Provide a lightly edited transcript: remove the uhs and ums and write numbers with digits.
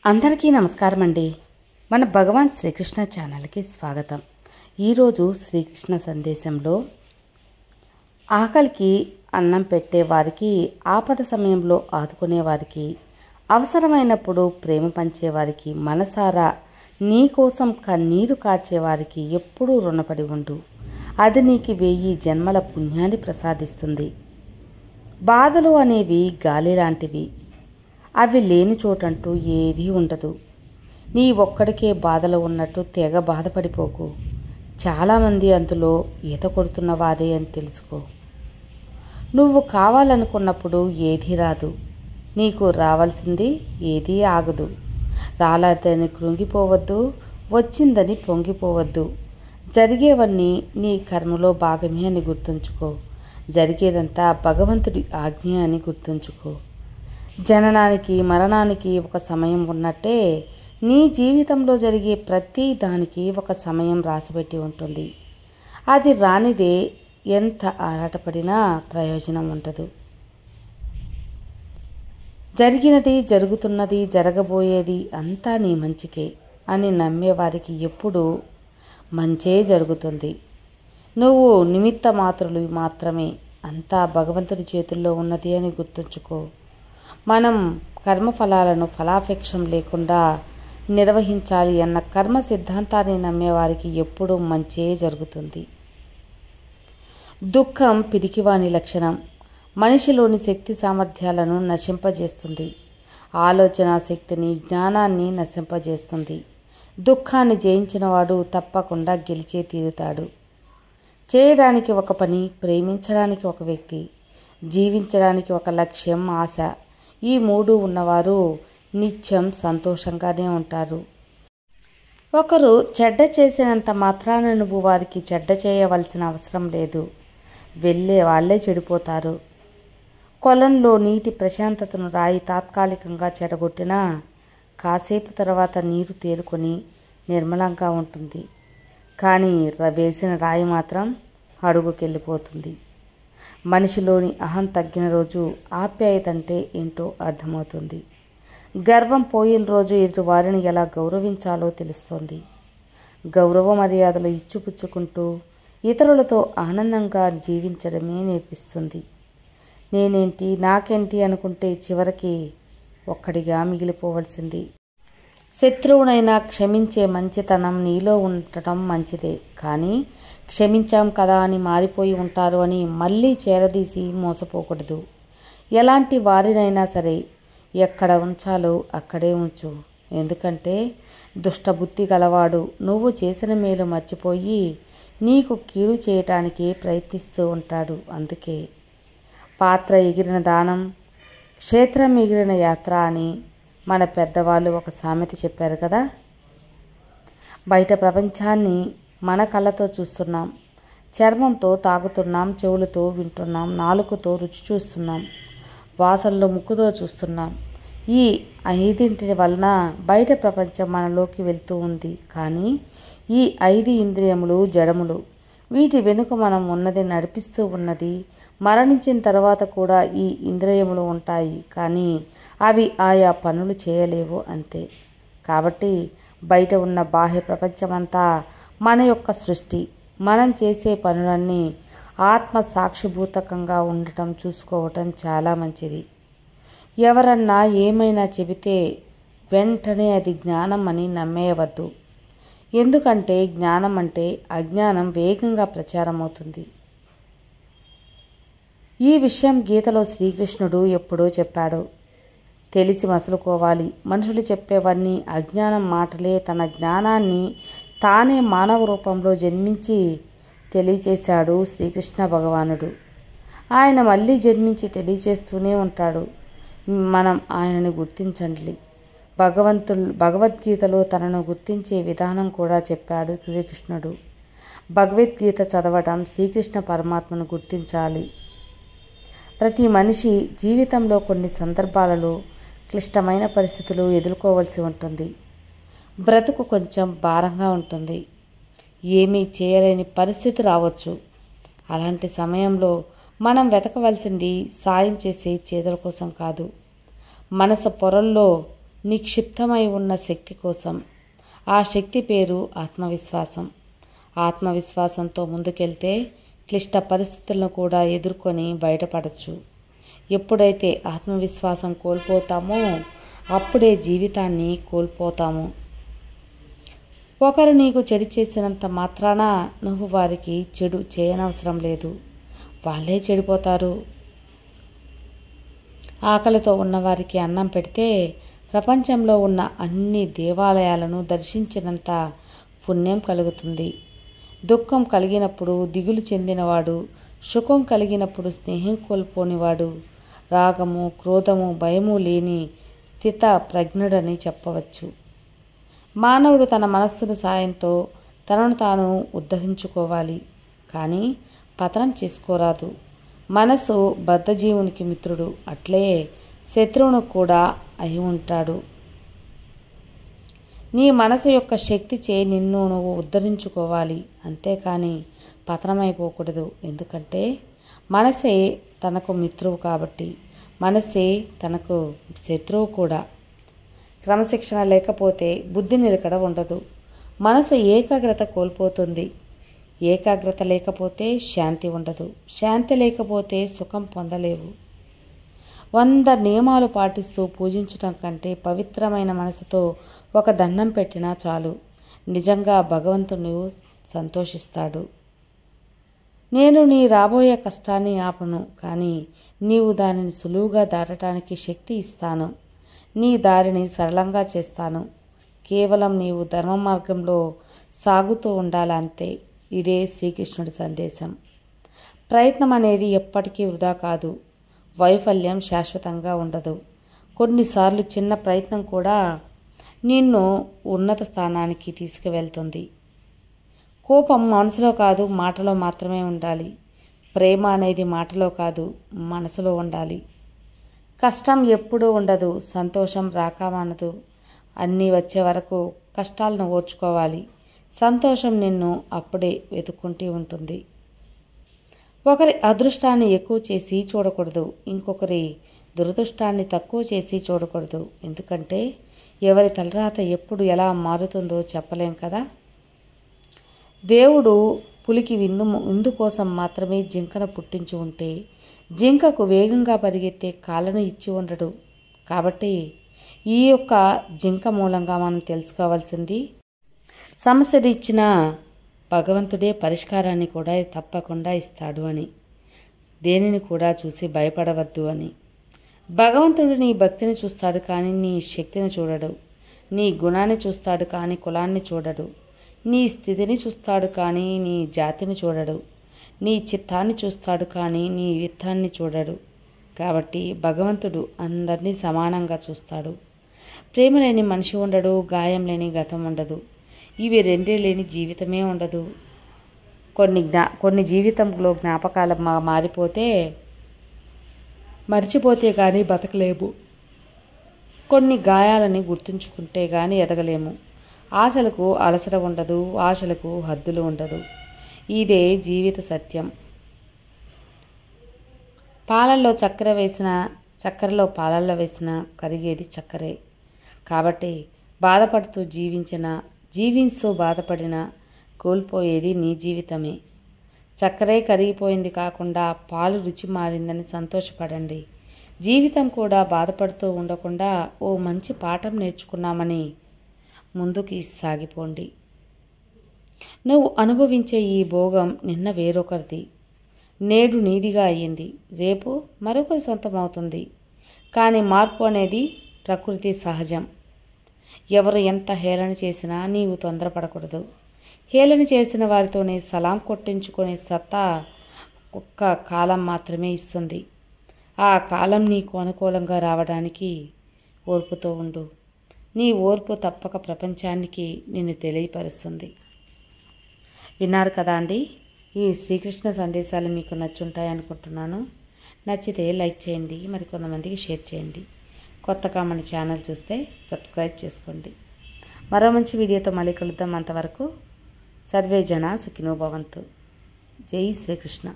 అందరికీ నమస్కారం అండి. మన భగవాన్ శ్రీకృష్ణ ఛానల్కి స్వాగతం. ఈరోజు శ్రీకృష్ణ సందేశంలో ఆకలికి అన్నం పెట్టేవారికి, ఆపద సమయంలో ఆదుకునేవారికి, అవసరమైనప్పుడు ప్రేమ పంచేవారికి, మనసారా నీ కోసం కన్నీరు కార్చేవారికి ఎప్పుడూ రుణపడి ఉండు. అది నీకు 1000 జన్మల పుణ్యాన్ని ప్రసాదిస్తుంది. బాధలు అనేవి గాలి లాంటివి. అవి లేని చోటంటూ ఏదీ ఉండదు. నీ ఒక్కడికే బాధలు ఉన్నట్టు తెగ బాధపడిపోకు. చాలామంది అందులో ఈత కొడుతున్న వారే అని తెలుసుకో. నువ్వు కావాలనుకున్నప్పుడు ఏదీ రాదు. నీకు రావాల్సింది ఏదీ ఆగదు. రాలేదని కృంగిపోవద్దు, వచ్చిందని పొంగిపోవద్దు. జరిగేవన్నీ నీ కర్మలో భాగమే అని గుర్తుంచుకో. జరిగేదంతా భగవంతుడి ఆజ్ఞ అని గుర్తుంచుకో. జననానికి మరణానికి ఒక సమయం ఉన్నట్టే నీ జీవితంలో జరిగే ప్రతి దానికి ఒక సమయం రాసిపెట్టి ఉంటుంది. అది రానిదే ఎంత ఆరాటపడినా ప్రయోజనం ఉండదు. జరిగినది, జరుగుతున్నది, జరగబోయేది అంతా నీ మంచికే అని నమ్మేవారికి ఎప్పుడూ మంచే జరుగుతుంది. నువ్వు నిమిత్త మాత్రులు మాత్రమే. అంతా భగవంతుడి చేతుల్లో ఉన్నది అని గుర్తుంచుకో. మనం కర్మఫలాలను ఫలాపేక్షం లేకుండా నిర్వహించాలి అన్న కర్మ సిద్ధాంతాన్ని నమ్మేవారికి ఎప్పుడూ మంచే జరుగుతుంది. దుఃఖం పిరికివాని లక్షణం. మనిషిలోని శక్తి సామర్థ్యాలను నశింపజేస్తుంది. ఆలోచన శక్తిని, జ్ఞానాన్ని నశింపజేస్తుంది. దుఃఖాన్ని జయించినవాడు తప్పకుండా గెలిచే తీరుతాడు. చేయడానికి ఒక పని, ప్రేమించడానికి ఒక వ్యక్తి, జీవించడానికి ఒక లక్ష్యం, ఆశ, ఈ 3 ఉన్నవారు నిత్యం సంతోషంగానే ఉంటారు. ఒకరు చెడ్డ చేసినంత మాత్రాన నువ్వు వారికి చెడ్డ చేయవలసిన అవసరం లేదు. వాళ్ళే చెడిపోతారు. కొలంలో నీటి ప్రశాంతతను రాయి తాత్కాలికంగా చెడగొట్టినా కాసేపు తర్వాత నీరు తేరుకొని నిర్మలంగా ఉంటుంది. కానీ వేసిన రాయి మాత్రం అడుగుకెళ్ళిపోతుంది. మనిషిలోని అహం తగ్గిన రోజు ఆప్యాయత అంటే ఏంటో అర్థమవుతుంది. గర్వం పోయిన రోజు ఎదుటివారిని ఎలా గౌరవించాలో తెలుస్తుంది. గౌరవ మర్యాదలు ఇచ్చిపుచ్చుకుంటూ ఇతరులతో ఆనందంగా జీవించడమే నేర్పిస్తుంది. నేనేంటి, నాకేంటి అనుకుంటే చివరికి ఒక్కడిగా మిగిలిపోవలసింది. శత్రువునైనా క్షమించే మంచితనం నీలో ఉండటం మంచిదే. కానీ క్షమించాం కదా అని మారిపోయి ఉంటారు అని మళ్ళీ చేరదీసి మోసపోకూడదు. ఎలాంటి వారినైనా సరే ఎక్కడ ఉంచాలో అక్కడే ఉంచు. ఎందుకంటే దుష్టబుద్ధి గలవాడు నువ్వు చేసిన మేలు మర్చిపోయి నీకు కీడు చేయటానికి ప్రయత్నిస్తూ ఉంటాడు. అందుకే పాత్ర ఎగిరిన దానం, క్షేత్రం ఎగిరిన యాత్ర అని మన పెద్దవాళ్ళు ఒక సామెత చెప్పారు కదా. బయట ప్రపంచాన్ని మన కళ్ళతో చూస్తున్నాం, చర్మంతో తాగుతున్నాం, చెవులతో వింటున్నాం, నాలుకతో రుచి చూస్తున్నాం, వాసనలో ముక్కుతో చూస్తున్నాం. ఈ 5 వలన బయట ప్రపంచం మనలోకి వెళ్తూ ఉంది. కానీ ఈ 5 ఇంద్రియములు జడములు. వీటి వెనుక మనం ఉన్నది నడిపిస్తూ ఉన్నది. మరణించిన తర్వాత కూడా ఈ ఇంద్రియములు ఉంటాయి. కానీ అవి ఆయా పనులు చేయలేవు, అంతే. కాబట్టి బయట ఉన్న బాహ్య ప్రపంచమంతా మన యొక్క సృష్టి. మనం చేసే పనులన్నీ ఆత్మ సాక్షిభూతకంగా ఉండటం చూసుకోవటం చాలా మంచిది. ఎవరన్నా ఏమైనా చెబితే వెంటనే అది జ్ఞానం అని నమ్మేయవద్దు. ఎందుకంటే జ్ఞానం అంటే అజ్ఞానం వేగంగా ప్రచారం అవుతుంది. ఈ విషయం గీతలో శ్రీకృష్ణుడు ఎప్పుడో చెప్పాడు. తెలిసి మసలుకోవాలి. మనుషులు చెప్పేవన్నీ అజ్ఞానం మాటలే. తన జ్ఞానాన్ని తానే మానవ రూపంలో జన్మించి తెలియచేశాడు శ్రీకృష్ణ భగవానుడు. ఆయన మళ్ళీ జన్మించి తెలియచేస్తూనే ఉంటాడు. మనం ఆయనను గుర్తించండి. భగవద్గీతలో తనను గుర్తించే విధానం కూడా చెప్పాడు శ్రీకృష్ణుడు. భగవద్గీత చదవటం శ్రీకృష్ణ పరమాత్మను గుర్తించాలి. ప్రతి మనిషి జీవితంలో కొన్ని సందర్భాలలో క్లిష్టమైన పరిస్థితులు ఎదుర్కోవలసి ఉంటుంది. బ్రతుకు కొంచెం భారంగా ఉంటుంది. ఏమీ చేయలేని పరిస్థితి రావచ్చు. అలాంటి సమయంలో మనం వెతకవలసింది సాయం చేసే చేతుల కోసం కాదు, మనసు పొరల్లో నిక్షిప్తమై ఉన్న శక్తి కోసం. ఆ శక్తి పేరు ఆత్మవిశ్వాసం. ఆత్మవిశ్వాసంతో ముందుకెళ్తే క్లిష్ట పరిస్థితులను కూడా ఎదుర్కొని బయటపడచ్చు. ఎప్పుడైతే ఆత్మవిశ్వాసం కోల్పోతామో అప్పుడే జీవితాన్ని కోల్పోతాము. ఒకరు నీకు చెడు చేసినంత మాత్రాన నువ్వు వారికి చెడు చేయనవసరం లేదు. వాళ్ళే చెడిపోతారు. ఆకలితో ఉన్నవారికి అన్నం పెడితే ప్రపంచంలో ఉన్న అన్ని దేవాలయాలను దర్శించినంత పుణ్యం కలుగుతుంది. దుఃఖం కలిగినప్పుడు దిగులు చెందినవాడు, సుఖం కలిగినప్పుడు స్నేహం కోల్పోనివాడు, రాగము, క్రోధము, భయము లేని స్థిత ప్రజ్ఞుడని చెప్పవచ్చు. మానవుడు తన మనస్సును సాయంతో తనను తాను ఉద్ధరించుకోవాలి, కానీ పతనం చేసుకోరాదు. మనసు బద్ధజీవునికి మిత్రుడు, అట్లే శత్రువును కూడా అయి ఉంటాడు. నీ మనసు యొక్క శక్తి చే నిన్ను నువ్వు ఉద్ధరించుకోవాలి, అంతేకాని పతనమైపోకూడదు. ఎందుకంటే మనసే తనకు మిత్రువు కాబట్టి, మనసే తనకు శత్రువు కూడా. క్రమశిక్షణ లేకపోతే బుద్ధి నిలకడ ఉండదు. మనసు ఏకాగ్రత కోల్పోతుంది. ఏకాగ్రత లేకపోతే శాంతి ఉండదు. శాంతి లేకపోతే సుఖం పొందలేవు. 100 నియమాలు పాటిస్తూ పూజించటం కంటే పవిత్రమైన మనసుతో ఒక దండం పెట్టినా చాలు. నిజంగా భగవంతుడు సంతోషిస్తాడు. నేను నీ రాబోయే కష్టాన్ని ఆపను, కానీ నీవు దానిని సులువుగా దాటడానికి శక్తి ఇస్తాను. నీ దారిని సరళంగా చేస్తాను. కేవలం నీవు ధర్మ మార్గంలో సాగుతూ ఉండాలంతే. ఇదే శ్రీకృష్ణుడి సందేశం. ప్రయత్నం అనేది ఎప్పటికీ వృధా కాదు. వైఫల్యం శాశ్వతంగా ఉండదు. కొన్నిసార్లు చిన్న ప్రయత్నం కూడా నిన్ను ఉన్నత స్థానానికి తీసుకువెళ్తుంది. కోపం మనసులో కాదు, మాటలో మాత్రమే ఉండాలి. ప్రేమ అనేది మాటలో కాదు, మనసులో ఉండాలి. కష్టం ఎప్పుడూ ఉండదు, సంతోషం రాకమానదు. అన్నీ వచ్చే వరకు కష్టాలను ఓర్చుకోవాలి. సంతోషం నిన్ను అప్పుడే వెతుక్కుంటూ ఉంటుంది. ఒకరి అదృష్టాన్ని ఎక్కువ చేసి చూడకూడదు, ఇంకొకరి దురదృష్టాన్ని తక్కువ చేసి చూడకూడదు. ఎందుకంటే ఎవరి తలరాత ఎప్పుడు ఎలా మారుతుందో చెప్పలేం కదా. దేవుడు పులికి విందు కోసం మాత్రమే జింకను పుట్టించి ఉంటే జింకకు వేగంగా పరిగెత్తే కాళ్ళను ఇచ్చి ఉండడు. కాబట్టి ఈ యొక్క జింక మూలంగా మనం తెలుసుకోవాల్సింది, సమస్యలు ఇచ్చిన భగవంతుడే పరిష్కారాన్ని కూడా తప్పకుండా ఇస్తాడు అని. దేనిని కూడా చూసి భయపడవద్దు అని. భగవంతుడు నీ భక్తిని చూస్తాడు కానీ నీ శక్తిని చూడడు. నీ గుణాన్ని చూస్తాడు కానీ కులాన్ని చూడడు. నీ స్థితిని చూస్తాడు కానీ నీ జాతిని చూడడు. నీ చిత్తాన్ని చూస్తాడు కానీ నీ విత్తాన్ని చూడడు. కాబట్టి భగవంతుడు అందరినీ సమానంగా చూస్తాడు. ప్రేమ లేని మనిషి ఉండడు, గాయం లేని గతం ఉండదు. ఇవి రెండే లేని జీవితమే ఉండదు. కొన్ని జీవితంలో జ్ఞాపకాలు మర్చిపోతే కానీ బతకలేము. కొన్ని గాయాలని గుర్తుంచుకుంటే కానీ ఎదగలేము. ఆశలకు అలసట ఉండదు, ఆశలకు హద్దులు ఉండదు. ఇదే జీవిత సత్యం. చక్కెరలో పాలల్లో వేసిన కరిగేది చక్కెరే. కాబట్టి బాధపడుతూ జీవిస్తూ బాధపడినా కోల్పోయేది నీ జీవితమే. చక్కెరే కరిగిపోయింది కాకుండా పాలు రుచి మారిందని సంతోషపడండి. జీవితం కూడా బాధపడుతూ ఉండకుండా ఓ మంచి పాఠం నేర్చుకున్నామని ముందుకి సాగిపోండి. నువ్వు అనుభవించే ఈ భోగం నిన్న వేరొకరిది, నేడు నీదిగా అయ్యింది, రేపు మరొకరి సొంతమవుతుంది. కానీ మార్పు అనేది ప్రకృతి సహజం. ఎవరు ఎంత హేళన చేసినా నీవు తొందరపడకూడదు. హేళన చేసిన వారితోనే సలాం కొట్టించుకునే సత్తా ఒక్క కాలం మాత్రమే ఇస్తుంది. ఆ కాలం నీకు అనుకూలంగా రావడానికి ఓర్పుతో ఉండు. నీ ఓర్పు తప్పక ప్రపంచానికి నిన్ను తెలియపరుస్తుంది. విన్నారు కదా అండి. ఈ శ్రీకృష్ణ సందేశాలు మీకు నచ్చుంటాయి అనుకుంటున్నాను. నచ్చితే లైక్ చేయండి, మరి కొంతమందికి షేర్ చేయండి. కొత్తగా మన ఛానల్ చూస్తే సబ్స్క్రైబ్ చేసుకోండి. మరో మంచి వీడియోతో మళ్ళీ కలుద్దాం. అంతవరకు సర్వే జన సుఖినో భవంతు. జై శ్రీకృష్ణ.